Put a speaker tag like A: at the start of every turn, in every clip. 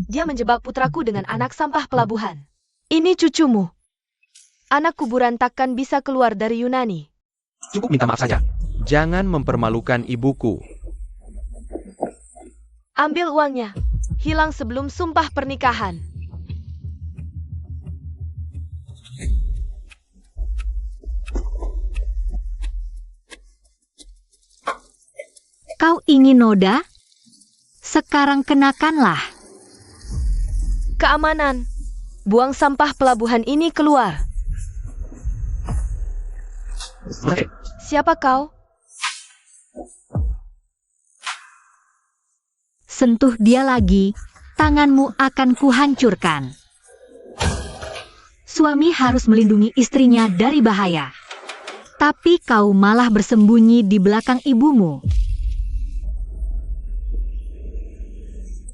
A: Dia menjebak putraku dengan anak sampah pelabuhan. Ini cucumu. Anak kuburan takkan bisa keluar dari Yunani.
B: Cukup minta maaf saja. Jangan mempermalukan ibuku.
A: Ambil uangnya. Hilang sebelum sumpah pernikahan.
C: Kau ingin noda? Sekarang kenakanlah.
A: Keamanan. Buang sampah pelabuhan ini keluar. Siapa kau?
C: Sentuh dia lagi, tanganmu akan kuhancurkan. Suami harus melindungi istrinya dari bahaya. Tapi kau malah bersembunyi di belakang ibumu.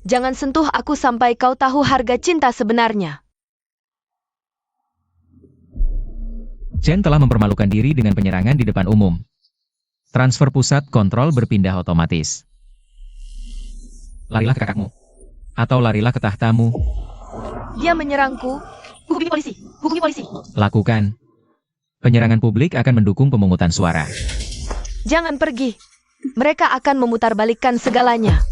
A: Jangan sentuh aku sampai kau tahu harga cinta sebenarnya.
D: Chen telah mempermalukan diri dengan penyerangan di depan umum. Transfer pusat kontrol berpindah otomatis. Larilah ke kakakmu. Atau larilah ke tahtamu.
A: Dia menyerangku. Hubungi polisi. Hubungi polisi.
D: Lakukan. Penyerangan publik akan mendukung pemungutan suara.
A: Jangan pergi. Mereka akan memutarbalikkan segalanya.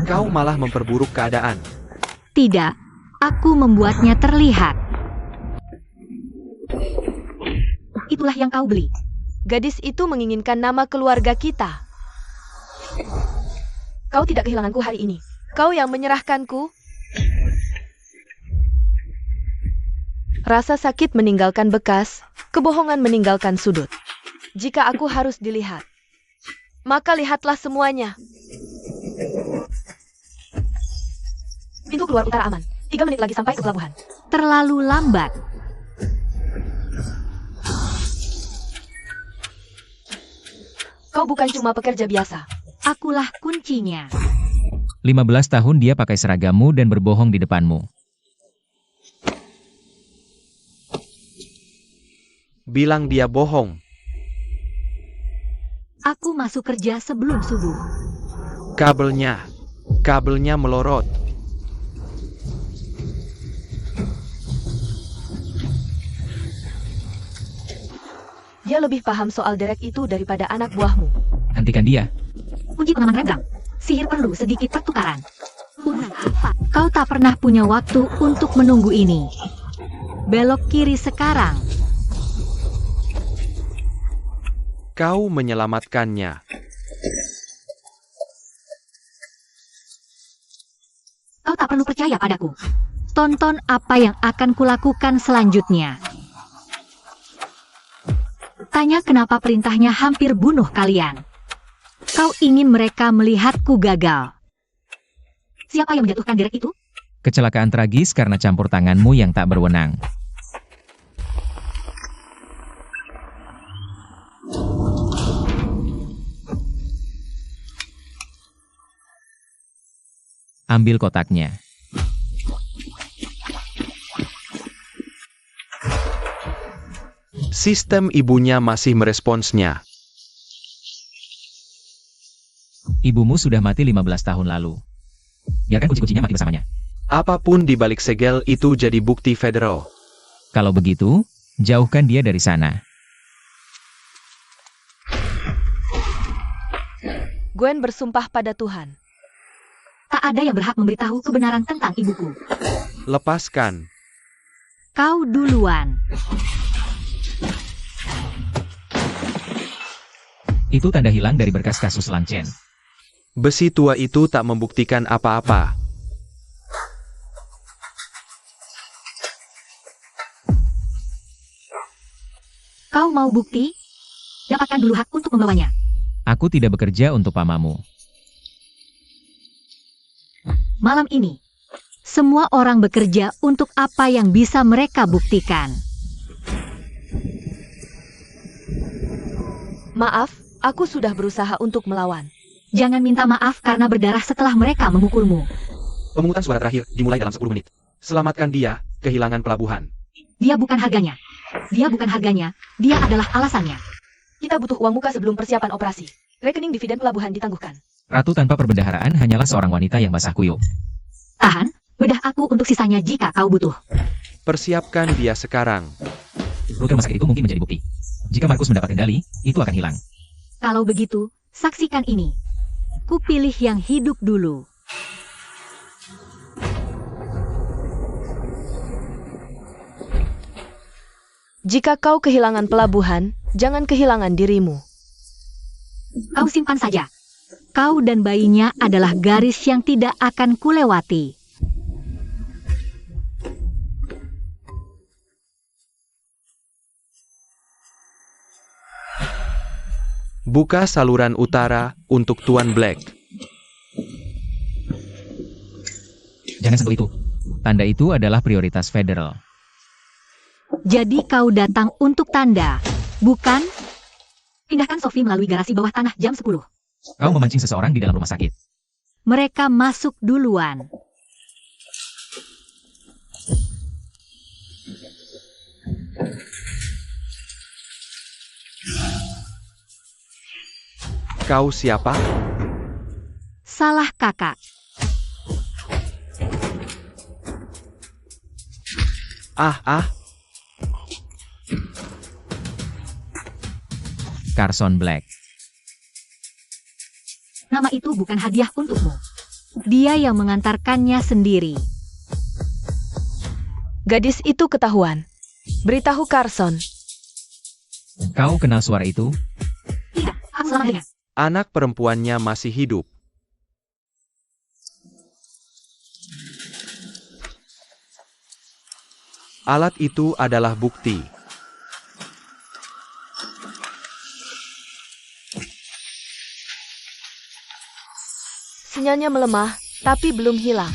B: Kau malah memperburuk keadaan.
C: Tidak, aku membuatnya terlihat. Itulah yang kau beli.
A: Gadis itu menginginkan nama keluarga kita. Kau tidak kehilanganku hari ini. Kau yang menyerahkanku. Rasa sakit meninggalkan bekas, kebohongan meninggalkan sudut. Jika aku harus dilihat, maka lihatlah semuanya. Pintu keluar utara aman. 3 menit lagi sampai ke pelabuhan.
C: Terlalu lambat.
A: Kau bukan cuma pekerja biasa.
C: Akulah kuncinya.
D: 15 tahun dia pakai seragammu dan berbohong di depanmu.
B: Bilang dia bohong.
C: Aku masuk kerja sebelum subuh.
B: Kabelnya melorot.
A: Dia lebih paham soal derek itu daripada anak buahmu.
D: Hentikan dia.
C: Kunci pengaman renggang. Sihir perlu sedikit pertukaran. Kau tak pernah punya waktu untuk menunggu ini. Belok kiri sekarang.
B: Kau menyelamatkannya.
C: Kau tak perlu percaya padaku. Tonton apa yang akan kulakukan selanjutnya. Tanya kenapa perintahnya hampir bunuh kalian. Kau ingin mereka melihatku gagal. Siapa yang menjatuhkan derek itu?
D: Kecelakaan tragis karena campur tanganmu yang tak berwenang. Ambil kotaknya.
B: Sistem ibunya masih meresponsnya.
D: Ibumu sudah mati 15 tahun lalu. Biarkan kunci-kuncinya mati bersamanya.
B: Apapun di balik segel itu jadi bukti federal.
D: Kalau begitu, jauhkan dia dari sana.
A: Gwen bersumpah pada Tuhan.
C: Tak ada yang berhak memberitahu kebenaran tentang ibuku.
B: Lepaskan.
C: Kau duluan.
D: Itu tanda hilang dari berkas kasus Lan Chen.
B: Besi tua itu tak membuktikan apa-apa.
C: Kau mau bukti? Dapatkan dulu hak untuk membawanya.
D: Aku tidak bekerja untuk pamamu.
C: Malam ini, semua orang bekerja untuk apa yang bisa mereka buktikan.
A: Maaf, aku sudah berusaha untuk melawan.
C: Jangan minta maaf karena berdarah setelah mereka memukulmu.
B: Pemungutan suara terakhir dimulai dalam 10 menit. Selamatkan dia, kehilangan pelabuhan.
C: Dia bukan harganya. Dia bukan harganya, dia adalah alasannya.
A: Kita butuh uang muka sebelum persiapan operasi. Rekening dividen pelabuhan ditangguhkan.
D: Ratu tanpa perbendaharaan hanyalah seorang wanita yang basah kuyup.
C: Tahan, bedah aku untuk sisanya jika kau butuh.
B: Persiapkan dia sekarang.
D: Rute rumah sakit itu mungkin menjadi bukti. Jika Markus mendapat kendali, itu akan hilang.
C: Kalau begitu, saksikan ini. Kupilih yang hidup dulu.
A: Jika kau kehilangan pelabuhan, jangan kehilangan dirimu.
C: Kau simpan saja. Kau dan bayinya adalah garis yang tidak akan kulewati.
B: Buka saluran utara untuk Tuan Black.
D: Jangan sentuh itu. Tanda itu adalah prioritas federal.
C: Jadi kau datang untuk tanda, bukan? Pindahkan Sophie melalui garasi bawah tanah jam 10.
D: Kau memancing seseorang di dalam rumah sakit.
C: Mereka masuk duluan.
B: Kau siapa?
C: Salah kakak.
B: Ah.
D: Carson Black.
C: Nama itu bukan hadiah untukmu. Dia yang mengantarkannya sendiri.
A: Gadis itu ketahuan. Beritahu Carson.
D: Kau kenal suara itu?
C: Tidak, aku selamat dengar.
B: Anak perempuannya masih hidup. Alat itu adalah bukti.
A: Sinyalnya melemah, tapi belum hilang.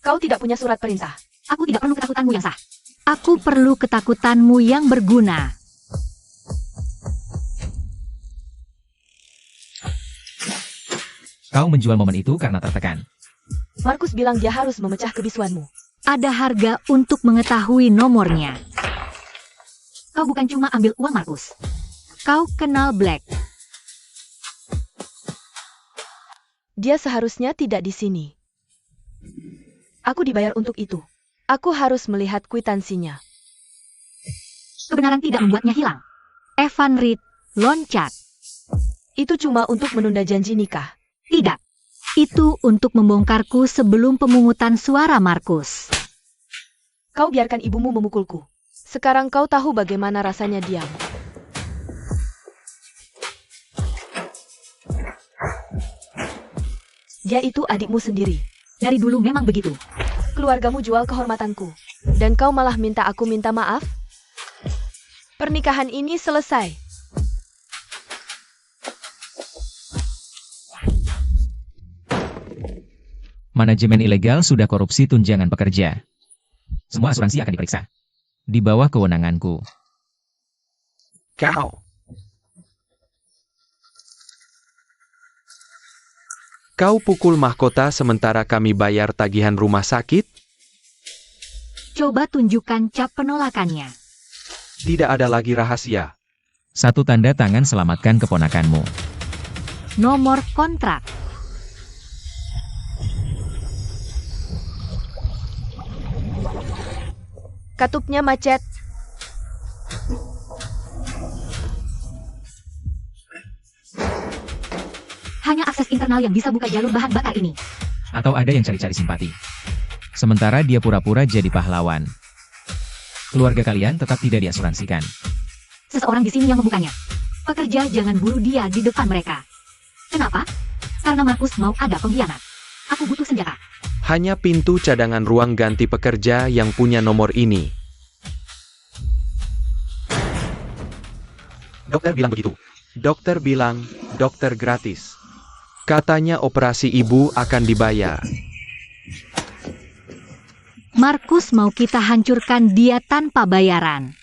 A: Kau tidak punya surat perintah.
C: Aku tidak perlu ketakutanmu yang sah. Aku perlu ketakutanmu yang berguna.
D: Kau menjual momen itu karena tertekan.
A: Markus bilang dia harus memecah kebisuanmu.
C: Ada harga untuk mengetahui nomornya. Kau bukan cuma ambil uang, Markus. Kau kenal Black.
A: Dia seharusnya tidak di sini. Aku dibayar untuk itu. Aku harus melihat kwitansinya.
C: Kebenaran tidak membuatnya hilang. Evan Reed loncat.
A: Itu cuma untuk menunda janji nikah.
C: Tidak. Itu untuk membongkarku sebelum pemungutan suara, Markus.
A: Kau biarkan ibumu memukulku. Sekarang kau tahu bagaimana rasanya diam. Dia itu adikmu sendiri.
C: Dari dulu memang begitu.
A: Keluargamu jual kehormatanku. Dan kau malah minta aku minta maaf? Pernikahan ini selesai.
D: Manajemen ilegal sudah korupsi tunjangan pekerja. Semua asuransi akan diperiksa. Di bawah kewenanganku.
B: Kau pukul mahkota sementara kami bayar tagihan rumah sakit?
C: Coba tunjukkan cap penolakannya.
B: Tidak ada lagi rahasia.
D: Satu tanda tangan selamatkan keponakanmu.
C: Nomor kontrak.
A: Katupnya macet.
C: Hanya akses internal yang bisa buka jalur bahan bakar ini.
D: Atau ada yang cari-cari simpati. Sementara dia pura-pura jadi pahlawan. Keluarga kalian tetap tidak diasuransikan.
C: Seseorang di sini yang membukanya. Pekerja jangan bunuh dia di depan mereka. Kenapa? Karena Markus mau ada pengkhianat. Aku butuh senjata.
B: Hanya pintu cadangan ruang ganti pekerja yang punya nomor ini. Dokter bilang begitu. Dokter bilang, dokter gratis. Katanya operasi ibu akan dibayar.
C: Markus mau kita hancurkan dia tanpa bayaran.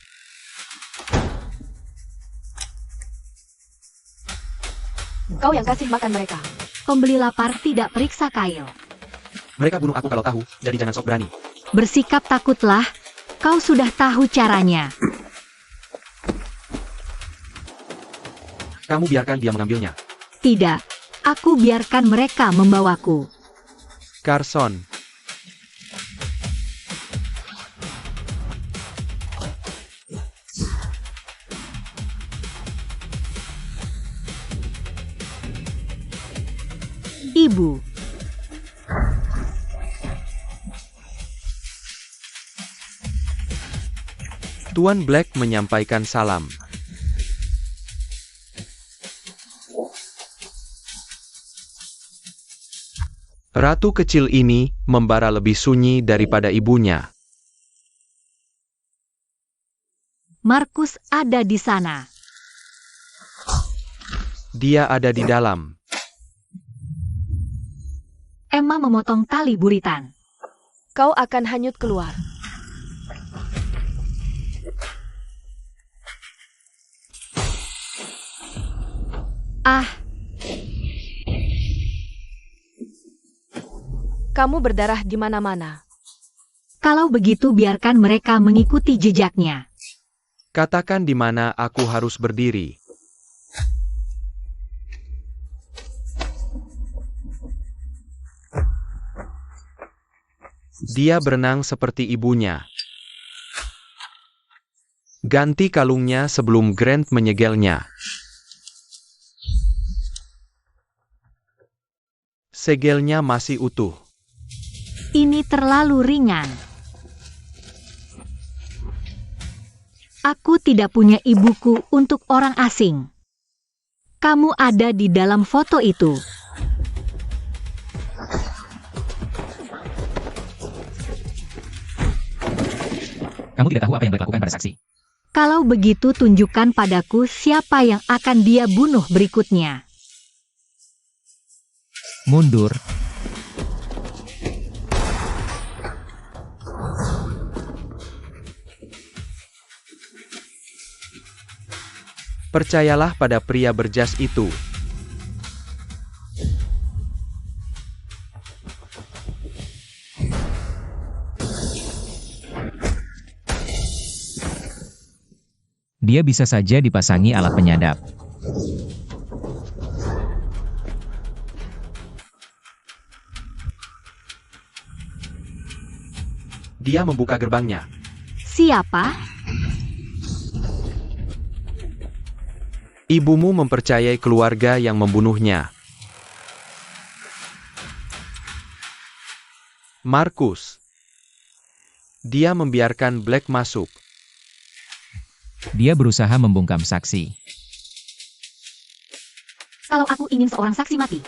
A: Kau yang kasih makan mereka.
C: Pembeli lapar tidak periksa kail.
B: Mereka bunuh aku kalau tahu, jadi jangan sok berani.
C: Bersikap takutlah, Kau sudah tahu caranya.
B: Kamu biarkan dia mengambilnya.
C: Tidak, aku biarkan mereka membawaku.
B: Carson.
C: Ibu,
B: Tuan Black menyampaikan salam. Ratu kecil ini membara lebih sunyi daripada ibunya.
C: Markus ada di sana.
B: Dia ada di dalam.
C: Emma memotong tali buritan.
A: Kau akan hanyut keluar.
C: Ah,
A: Kamu berdarah di mana-mana.
C: kalau begitu biarkan mereka mengikuti jejaknya.
B: Katakan di mana aku harus berdiri. Dia berenang seperti ibunya. Ganti kalungnya sebelum Grant menyegelnya. Segelnya masih utuh.
C: Ini terlalu ringan. Aku tidak punya ibuku untuk orang asing. Kamu ada di dalam foto itu.
D: Kamu tidak tahu apa yang Black lakukan pada saksi.
C: Kalau begitu tunjukkan padaku siapa yang akan dia bunuh berikutnya.
D: Mundur.
B: Percayalah pada pria berjas itu.
D: Dia bisa saja dipasangi alat penyadap.
B: Dia membuka gerbangnya.
C: Siapa?
B: Ibumu mempercayai keluarga yang membunuhnya. Markus. Dia membiarkan Black masuk.
D: Dia berusaha membungkam saksi.
C: Kalau aku ingin seorang saksi mati,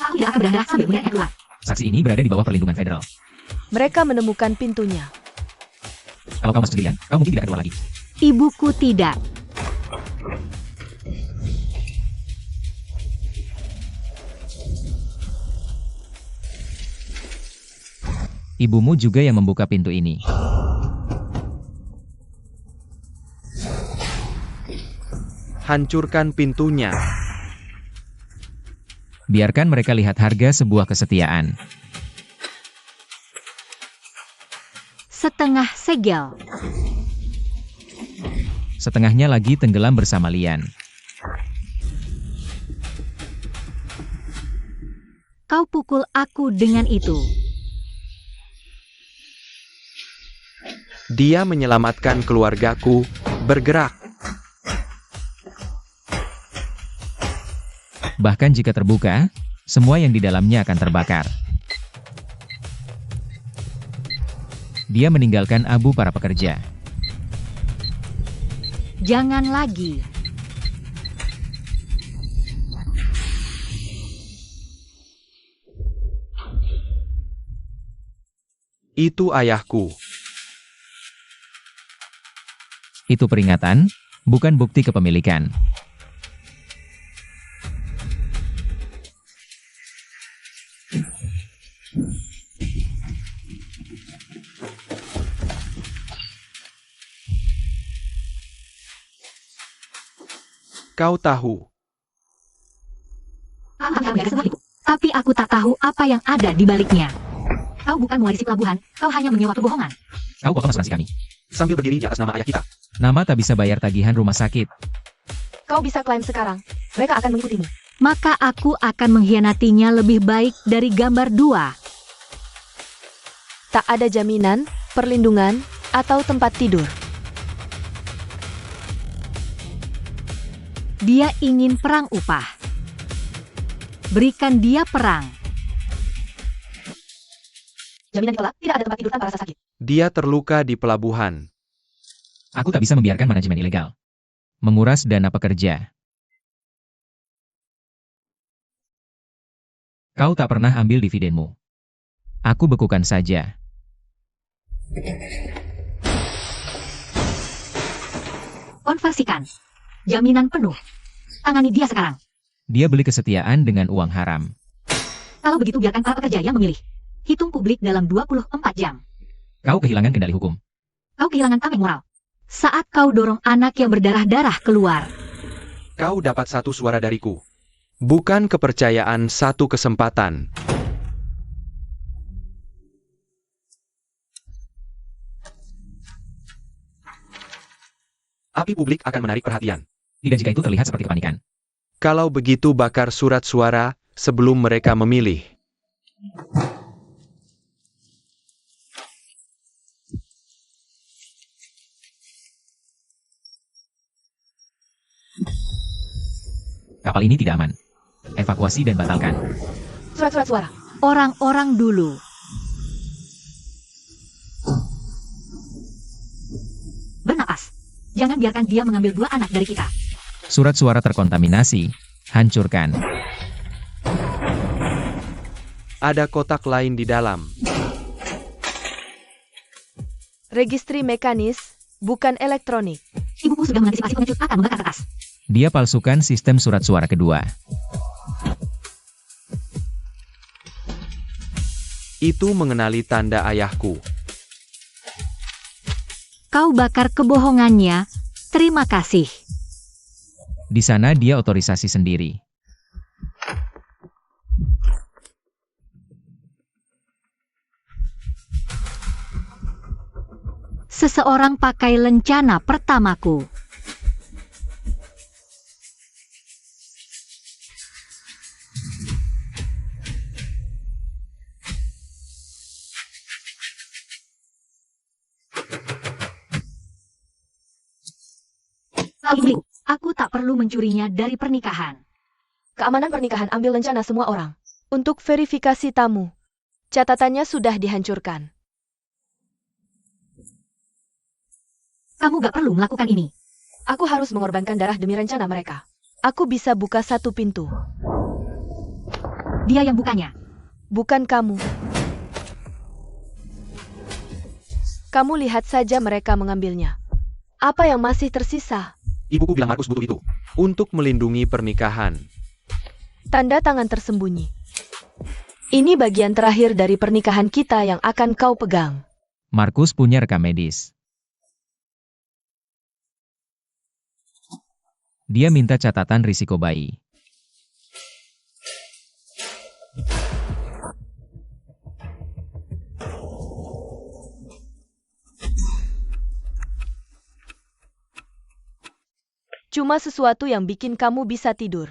C: aku tidak akan beranda sambil melihatnya keluar.
D: Saksi ini berada di bawah perlindungan federal.
A: Mereka menemukan pintunya.
D: Kalau kau masuk sendirian, kau mungkin tidak keluar lagi.
C: Ibuku tidak.
D: Ibumu juga yang membuka pintu ini.
B: Hancurkan pintunya.
D: Biarkan mereka lihat harga sebuah kesetiaan.
C: Setengah segel.
D: Setengahnya lagi tenggelam bersama Lian.
C: Kau pukul aku dengan itu.
B: Dia menyelamatkan keluargaku. Bergerak.
D: Bahkan jika terbuka, semua yang di dalamnya akan terbakar. Dia meninggalkan abu para pekerja.
C: Jangan lagi.
B: Itu ayahku.
D: Itu peringatan, bukan bukti kepemilikan.
B: Kau tahu.
C: Tapi aku tak tahu apa yang ada di baliknya. Kau bukan mewarisi pelabuhan, kau hanya menyewa kebohongan.
D: Kau bohong asuransi kami.
B: sambil berdiri di atas nama ayah kita.
D: Nama tak bisa bayar tagihan rumah sakit.
A: Kau bisa klaim sekarang. Mereka akan mengikutimu.
C: Maka aku akan mengkhianatinya lebih baik dari gambar 2.
A: Tak ada jaminan, perlindungan, atau tempat tidur.
C: Dia ingin perang upah. Berikan dia perang.
A: Jaminan ditolak, tidak ada tempat tidur tanpa rasa sakit.
B: Dia terluka di pelabuhan.
D: Aku tak bisa membiarkan manajemen ilegal menguras dana pekerja. Kau tak pernah ambil dividenmu. Aku bekukan saja.
C: Konversikan. Jaminan penuh. Tangani dia sekarang.
D: Dia beli kesetiaan dengan uang haram.
C: Kalau begitu biarkan para pekerja yang memilih. Hitung publik dalam 24 jam.
D: Kau kehilangan kendali hukum.
C: Kau kehilangan tameng moral. Saat kau dorong anak yang berdarah-darah keluar.
B: Kau dapat satu suara dariku. Bukan kepercayaan, satu kesempatan. Api publik akan menarik perhatian.
D: Tidak jika itu terlihat seperti kepanikan.
B: Kalau begitu bakar surat suara sebelum mereka memilih.
D: Kapal ini tidak aman. Evakuasi dan batalkan.
A: Surat-surat suara.
C: Orang-orang dulu. Bernapas. Jangan biarkan dia mengambil 2 anak dari kita.
D: Surat suara terkontaminasi. Hancurkan.
B: Ada kotak lain di dalam.
A: Registri mekanis, bukan elektronik.
C: Ibuku sudah mengantisipasi pengecut akan membakar kertas.
D: Dia palsukan sistem surat suara kedua.
B: Itu mengenali tanda ayahku.
C: Kau bakar kebohongannya. Terima kasih.
D: Di sana dia otorisasi sendiri.
C: Seseorang pakai lencana pertamaku. Ibu, aku tak perlu mencurinya dari pernikahan.
A: Keamanan pernikahan ambil lencana semua orang. Untuk verifikasi tamu. Catatannya sudah dihancurkan.
C: Kamu gak perlu melakukan ini.
A: Aku harus mengorbankan darah demi rencana mereka. Aku bisa buka satu pintu.
C: Dia yang bukanya.
A: Bukan kamu. Kamu lihat saja mereka mengambilnya. Apa yang masih tersisa?
B: Ibuku bilang Markus butuh itu. Untuk melindungi pernikahan.
A: Tanda tangan tersembunyi. Ini bagian terakhir dari pernikahan kita yang akan kau pegang.
D: Markus punya rekam medis. Dia minta catatan risiko bayi.
A: Cuma sesuatu yang bikin kamu bisa tidur.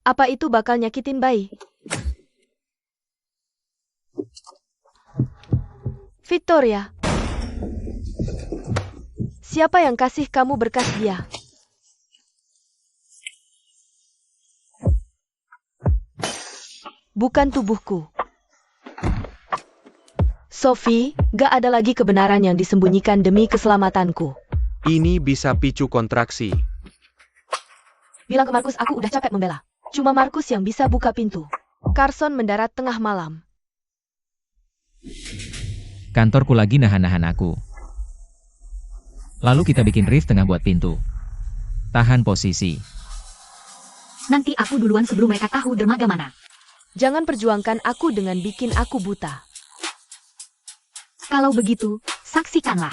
A: Apa itu bakal nyakitin bayi? Victoria. Siapa yang kasih kamu berkas dia? Bukan tubuhku. Sophie, gak ada lagi kebenaran yang disembunyikan demi keselamatanku.
B: Ini bisa picu kontraksi.
A: Bilang ke Markus aku udah capek membela. Cuma Markus yang bisa buka pintu. Carson mendarat tengah malam.
D: Kantorku lagi nahan-nahan aku. Lalu kita bikin rift tengah buat pintu. Tahan posisi.
C: Nanti aku duluan sebelum mereka tahu dermaga mana.
A: Jangan perjuangkan aku dengan bikin aku buta.
C: Kalau begitu, saksikanlah.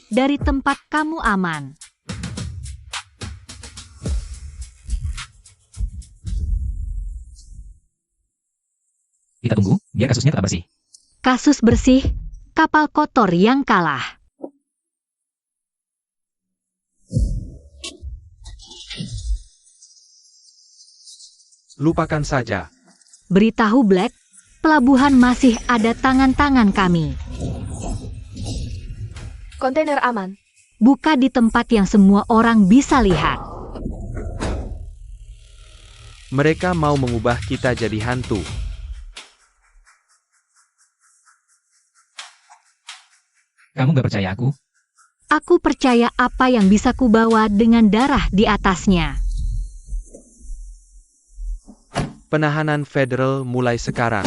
C: Dari tempat kamu aman.
D: Kita tunggu, biar kasusnya tetap bersih.
C: Kasus bersih, kapal kotor yang kalah.
B: Lupakan saja.
C: Beritahu Black, pelabuhan masih ada tangan-tangan kami.
A: Kontainer aman.
C: Buka di tempat yang semua orang bisa lihat.
B: Mereka mau mengubah kita jadi hantu.
D: Kamu gak percaya aku?
C: Aku percaya apa yang bisa kubawa dengan darah di atasnya.
B: Penahanan federal mulai sekarang.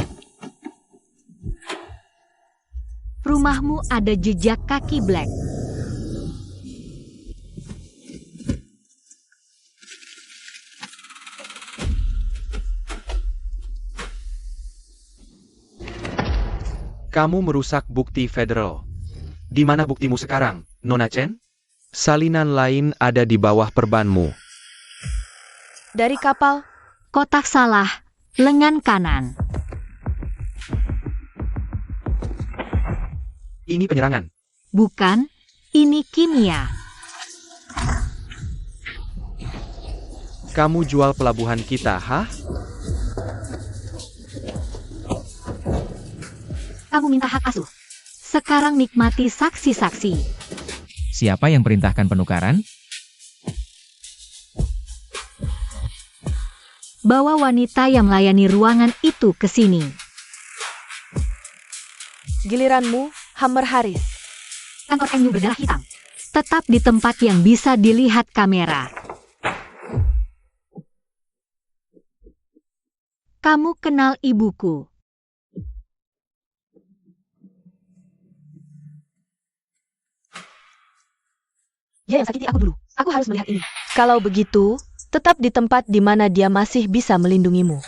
C: Rumahmu ada jejak kaki Black.
B: Kamu merusak bukti federal. Di mana buktimu sekarang, Nona Chen? Salinan lain ada di bawah perbanmu.
A: Dari kapal.
C: Kotak salah, lengan kanan.
B: Ini penyerangan.
C: Bukan, ini kimia.
B: Kamu jual pelabuhan kita, hah?
C: Kamu minta hak asuh. Sekarang nikmati saksi-saksi.
D: Siapa yang perintahkan penukaran?
C: Bawa wanita yang melayani ruangan itu ke sini.
A: Giliranmu, Hammer Haris.
C: Kantor MU berdarah hitam. Tetap di tempat yang bisa dilihat kamera. Kamu kenal ibuku.
A: Dia yang sakiti aku dulu. Aku harus melihat ini. Kalau begitu, tetap di tempat di mana dia masih bisa melindungimu.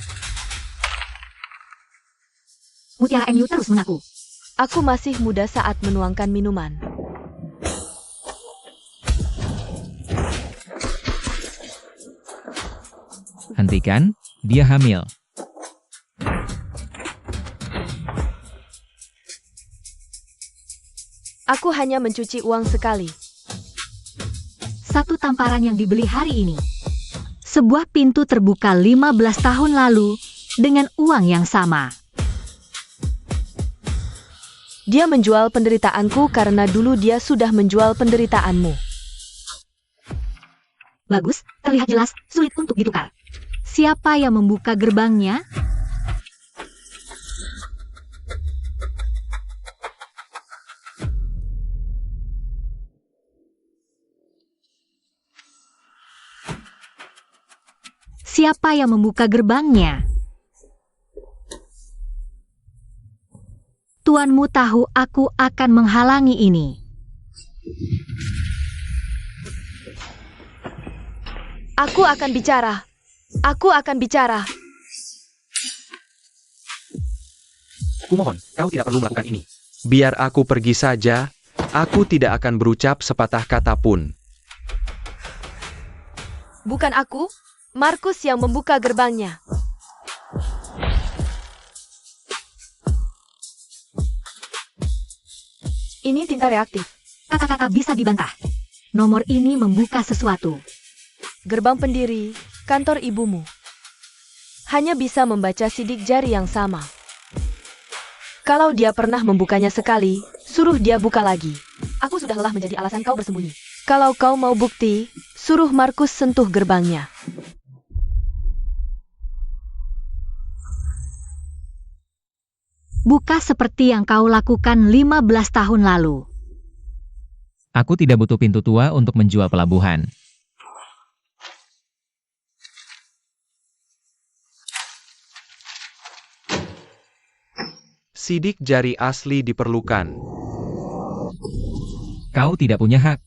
C: Mutiara MU terus mengaku.
A: Aku masih muda saat menuangkan minuman.
D: Hentikan, dia hamil.
A: Aku hanya mencuci uang sekali.
C: Satu tamparan yang dibeli hari ini. Sebuah pintu terbuka 15 tahun lalu dengan uang yang sama.
A: Dia menjual penderitaanku karena dulu dia sudah menjual penderitaanmu.
C: Bagus, terlihat jelas, sulit untuk ditukar. Siapa yang membuka gerbangnya? Siapa yang membuka gerbangnya? Tuanmu tahu aku akan menghalangi ini.
A: Aku akan bicara. Aku akan bicara.
B: Kumohon, kau tidak perlu melakukan ini. Biar aku pergi saja, aku tidak akan berucap sepatah kata pun.
A: Bukan aku, Markus yang membuka gerbangnya. Ini tinta reaktif.
C: Kata-kata bisa dibantah. Nomor ini membuka sesuatu.
A: Gerbang pendiri, kantor ibumu. Hanya bisa membaca sidik jari yang sama. Kalau dia pernah membukanya sekali, suruh dia buka lagi. Aku sudah lelah menjadi alasan kau bersembunyi. Kalau kau mau bukti, suruh Markus sentuh gerbangnya.
C: Buka seperti yang kau lakukan 15 tahun lalu.
D: Aku tidak butuh pintu tua untuk menjual pelabuhan.
B: Sidik jari asli diperlukan.
D: Kau tidak punya hak.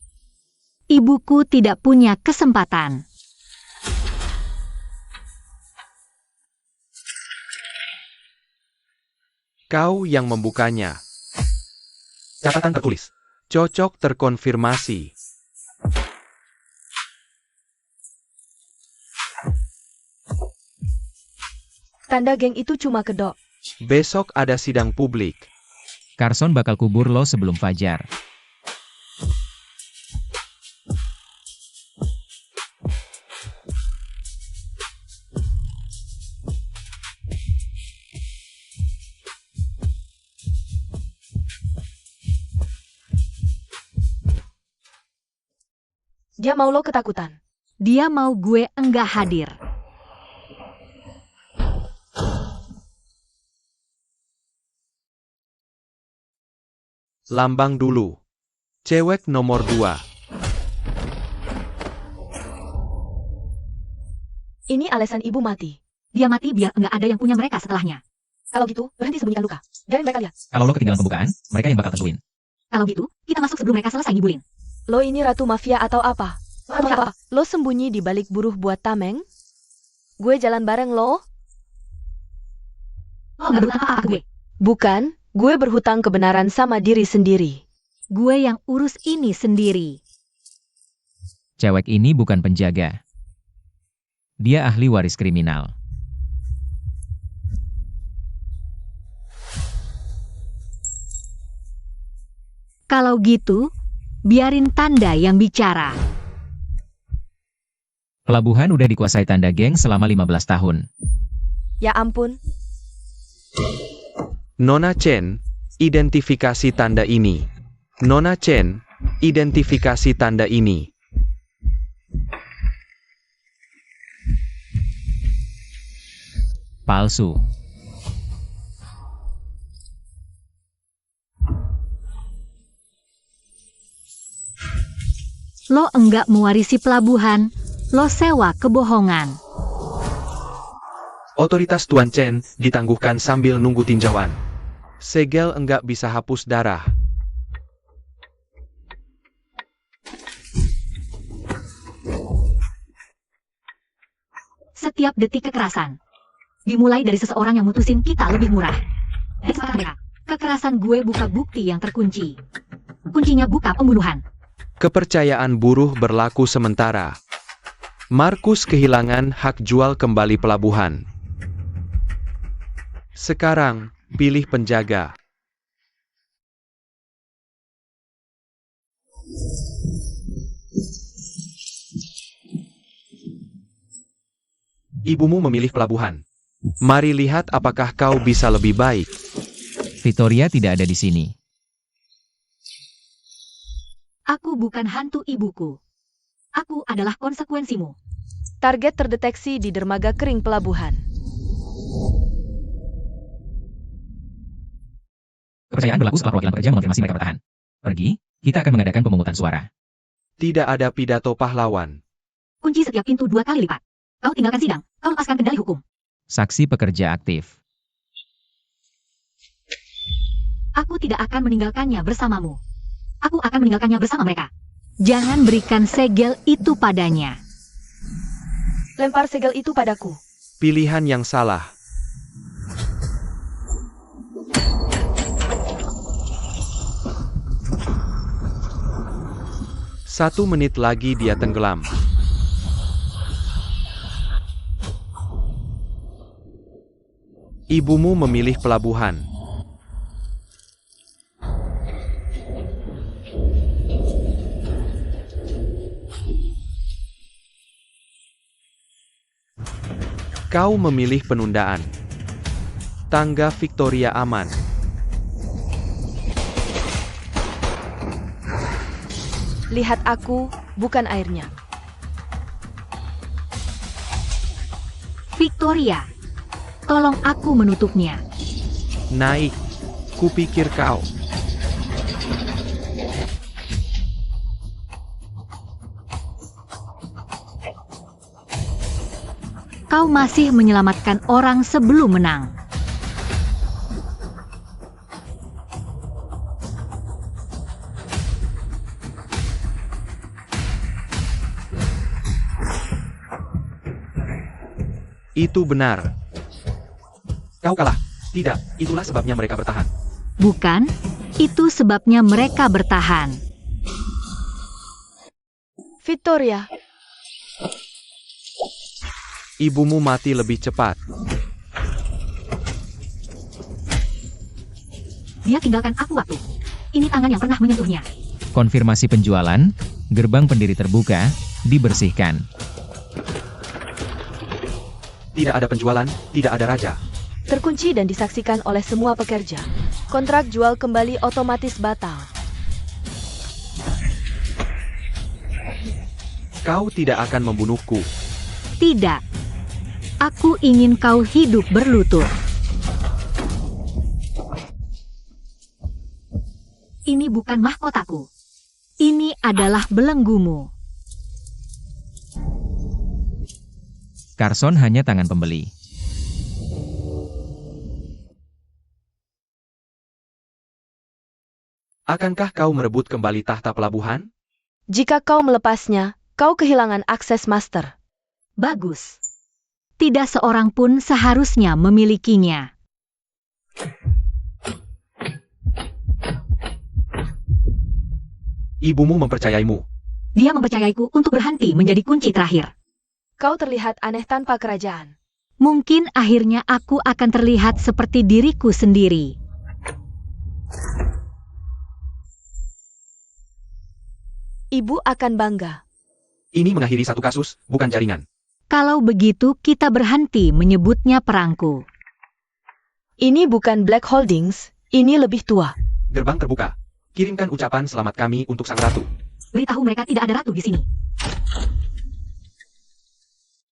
C: Ibuku tidak punya kesempatan.
B: Kau yang membukanya. Catatan tertulis. Cocok terkonfirmasi.
A: Tanda geng itu cuma kedok.
B: Besok ada sidang publik.
D: Carson bakal kubur lo sebelum fajar.
A: Dia mau lo ketakutan.
C: Dia mau gue enggak hadir.
B: Lambang dulu. Cewek nomor 2.
A: Ini alasan ibu mati.
C: Dia mati biar enggak ada yang punya mereka setelahnya.
A: Kalau gitu, berhenti sembunyikan luka. Biarin mereka lihat.
D: Kalau lo ketinggalan pembukaan, mereka yang bakal tentuin.
C: Kalau gitu, kita masuk sebelum mereka selesai ngibulin.
A: Lo ini ratu mafia atau apa? Apa? Lo sembunyi di balik buruh buat tameng? Gue jalan bareng lo?
C: Lo nggak berhutang apa-apa ke gue.
A: Bukan, gue berhutang kebenaran sama diri sendiri.
C: Gue yang urus ini sendiri.
D: Cewek ini bukan penjaga. Dia ahli waris kriminal.
C: Kalau gitu, biarin Tanda yang bicara.
D: Pelabuhan udah dikuasai Tanda geng selama 15 tahun.
A: Ya ampun,
B: Nona Chen, identifikasi tanda ini. Nona Chen, identifikasi tanda ini.
D: Palsu.
C: Lo enggak mewarisi pelabuhan, lo sewa kebohongan.
B: Otoritas Tuan Chen ditangguhkan sambil nunggu tinjauan. Segel enggak bisa hapus darah.
C: Setiap detik kekerasan dimulai dari seseorang yang mutusin kita lebih murah. Kekerasan gue buka bukti yang terkunci. Kuncinya buka pembunuhan.
B: Kepercayaan buruh berlaku sementara. Markus kehilangan hak jual kembali pelabuhan. Sekarang, pilih penjaga. Ibumu memilih pelabuhan. Mari lihat apakah kau bisa lebih baik.
D: Victoria tidak ada di sini.
C: Aku bukan hantu ibuku. Aku adalah konsekuensimu.
A: target terdeteksi di dermaga kering pelabuhan.
D: Kepercayaan berlaku setelah perwakilan pekerja mengonfirmasi mereka bertahan. Pergi, kita akan mengadakan pemungutan suara.
B: Tidak ada pidato pahlawan.
C: Kunci setiap pintu 2 kali lipat. Kau tinggalkan sidang, kau lepaskan kendali hukum.
D: Saksi pekerja aktif.
C: Aku tidak akan meninggalkannya bersamamu. Aku akan meninggalkannya bersama mereka. Jangan berikan segel itu padanya.
A: Lempar segel itu padaku.
B: Pilihan yang salah. Satu menit lagi dia tenggelam. Ibumu memilih pelabuhan. Kau memilih penundaan. Tangga Victoria aman.
A: Lihat aku, bukan airnya.
C: Victoria, tolong aku menutupnya.
B: Naik. Kupikir kau.
C: Kau masih menyelamatkan orang sebelum menang.
B: Itu benar. Kau kalah. Tidak, itulah sebabnya mereka bertahan.
C: Bukan, itu sebabnya mereka bertahan.
A: Victoria,
B: Ibumu mati lebih cepat.
C: Dia tinggalkan aku waktu. Ini tangan yang pernah menyentuhnya.
D: Konfirmasi penjualan, gerbang pendiri terbuka, dibersihkan.
B: Tidak ada penjualan, tidak ada raja.
A: Terkunci dan disaksikan oleh semua pekerja. Kontrak jual kembali otomatis batal.
B: Kau tidak akan membunuhku.
C: Tidak. Aku ingin kau hidup berlutut. Ini bukan mahkotaku. Ini adalah belenggumu.
D: Carson hanya tangan pembeli.
B: Akankah kau merebut kembali tahta pelabuhan?
A: Jika kau melepasnya, kau kehilangan akses master.
C: Bagus. Tidak seorang pun seharusnya memilikinya.
B: Ibumu mempercayaimu.
C: Dia mempercayaiku untuk berhenti menjadi kunci terakhir.
A: Kau terlihat aneh tanpa kerajaan.
C: Mungkin akhirnya aku akan terlihat seperti diriku sendiri.
A: Ibu akan bangga.
B: Ini mengakhiri satu kasus, bukan jaringan.
C: Kalau begitu kita berhenti menyebutnya perangku.
A: Ini bukan Black Holdings, ini lebih tua.
B: Gerbang terbuka. Kirimkan ucapan selamat kami untuk sang ratu.
C: Beritahu mereka tidak ada ratu di sini.